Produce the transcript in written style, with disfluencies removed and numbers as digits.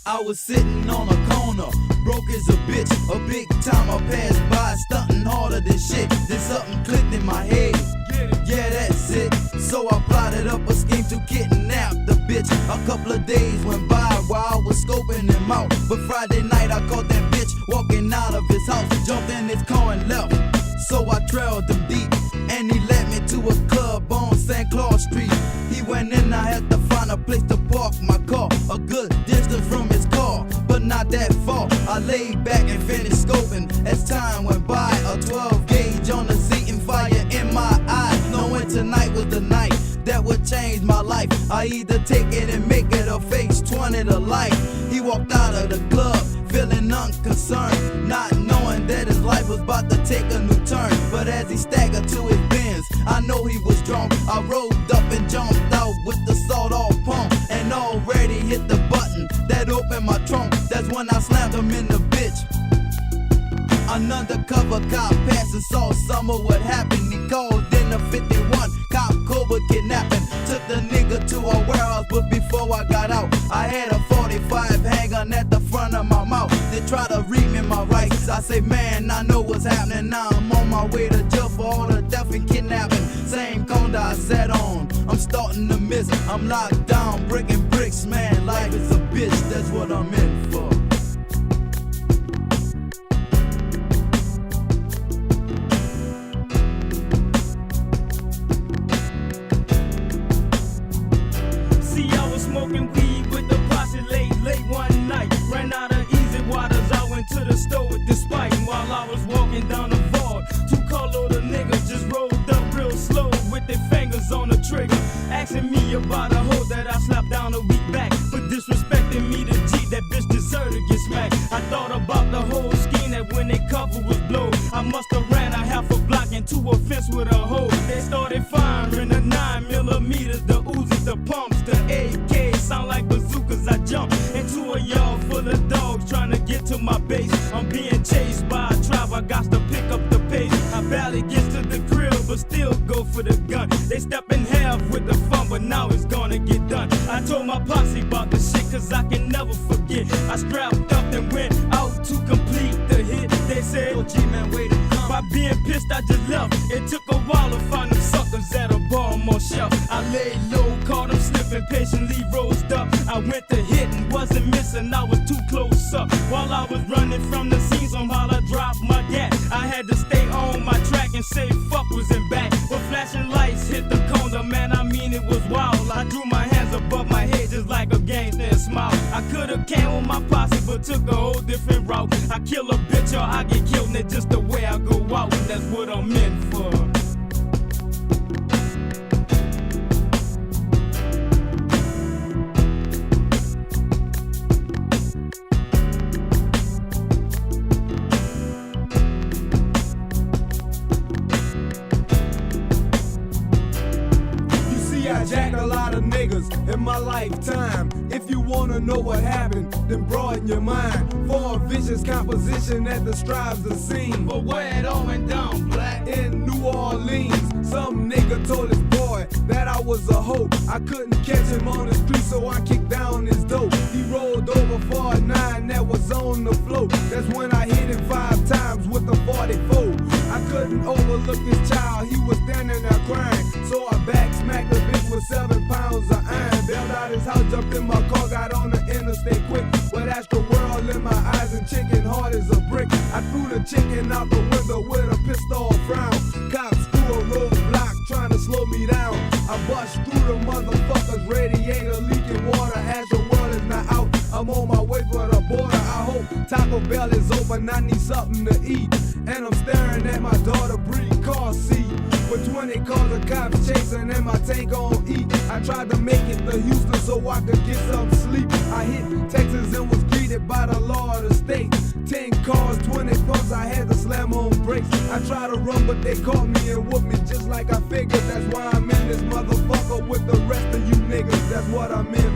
I was sitting on a corner, broke as a bitch. A big time I passed by, stunting harder than shit. Then something clicked in my head. Yeah, that's it. So I plotted up a scheme to kidnap the bitch. A couple of days went by while I was scoping him out. But Friday night I caught that bitch walking out of his house. Jumped in his car and left. So I trailed him deep, and he led me to a club on St. Clair Street. He went in, I had to find a place to park my car, a good distance from his car, but not that far. I laid back and finished scoping as time went by. A 12 gauge on the seat and fire in my eyes, knowing tonight was the night that would change my life. I either take it and make it or face 20 to life. He walked out of the club feeling unconcerned, not knowing that his life was about to take a new turn. But as he staggered to his Benz, I know he was drunk. I rolled up and jumped out with the sawed-off pump, and already hit the button that opened my trunk. That's when I slammed him in the bitch. An undercover cop passed and saw some of what happened. He called in a 51 cop Cobra kidnapping. Took the nigga to a warehouse, but before I got out, I had a 45 handgun at the front of my mouth. They try to read me my rights. I say, man, I know what's happening. Now I'm on my way to jail for all the death and kidnapping. Same conda I sat on, I'm starting to miss. I'm locked down, breaking bricks, man. Life is a bitch, that's what I'm in for. Smoking weed with the posse late one night. Ran out of easy waters, I went to the store with this pipe. While I was walking down the vault, two carload of niggas just rolled up real slow with their fingers on the trigger, asking me about a hoe that I slapped down a week back for disrespecting me to G. That bitch deserved to get smacked. I thought about the whole scheme that when they cover was blow, I must have ran a half a block into a fence with a hoe. They started firing the 9mm, the Uzis, the pumps, the AK. Sound like bazookas. I jump into a yard full of dogs trying to get to my base. I'm being chased by a tribe, I got to pick up the pace. I barely get to the grill, but still go for the gun. They step in half with the fun, but now it's gonna get done. I told my posse about the shit, cause I can never forget. I strapped up and went out to complete the hit. They said, oh G man, way to come. By being pissed, I just left. It took a while to find them suckers at a bar on my shelf. I laid low, caught them slipping, patiently rose up. I went to hit and wasn't missing, I was too close up. While I was running from the scene, somehow I dropped my gat. I had to stay on my track and say fuck was in back. But flashing lights hit the corner, man, I mean it was wild. I drew my hands above my head just like a gangster and smile. I could've came with my posse but took a whole different route. I kill a bitch or I get killed, and it's just the way I go out, and that's what I'm in for. I jacked a lot of niggas in my lifetime. If you wanna know what happened, then broaden your mind. For a vicious composition that describes the scene. But where it all went down, black? In New Orleans, some nigga told his boy that I was a hoe. I couldn't catch him on the street, so I kicked down his door. He rolled over for a 9 that was on the floor. That's when I hit him 5 times with a 44. I couldn't overlook this child, he was standing there crying. So I back smacked the bitch with 7 pounds of iron. Bailed out his house, jumped in my car, got on the interstate quick. With astral world in my eyes and chicken hard as a brick. I threw the chicken out the window with a pistol frown. Cops threw a roadblock trying to slow me down. I bust through the motherfuckers, radiator leaking water. Astral world is not out, I'm on my way for the border. I hope Taco Bell is open, I need something to eat. And I'm staring at my daughter breed car seat. With 20 cars of cops chasing and my tank on E. I tried to make it to Houston so I could get some sleep. I hit Texas and was greeted by the law of the state. 10 cars, 20 pumps, I had to slam on brakes. I tried to run but they caught me and whooped me just like I figured. That's why I'm in this motherfucker with the rest of you niggas. That's what I'm in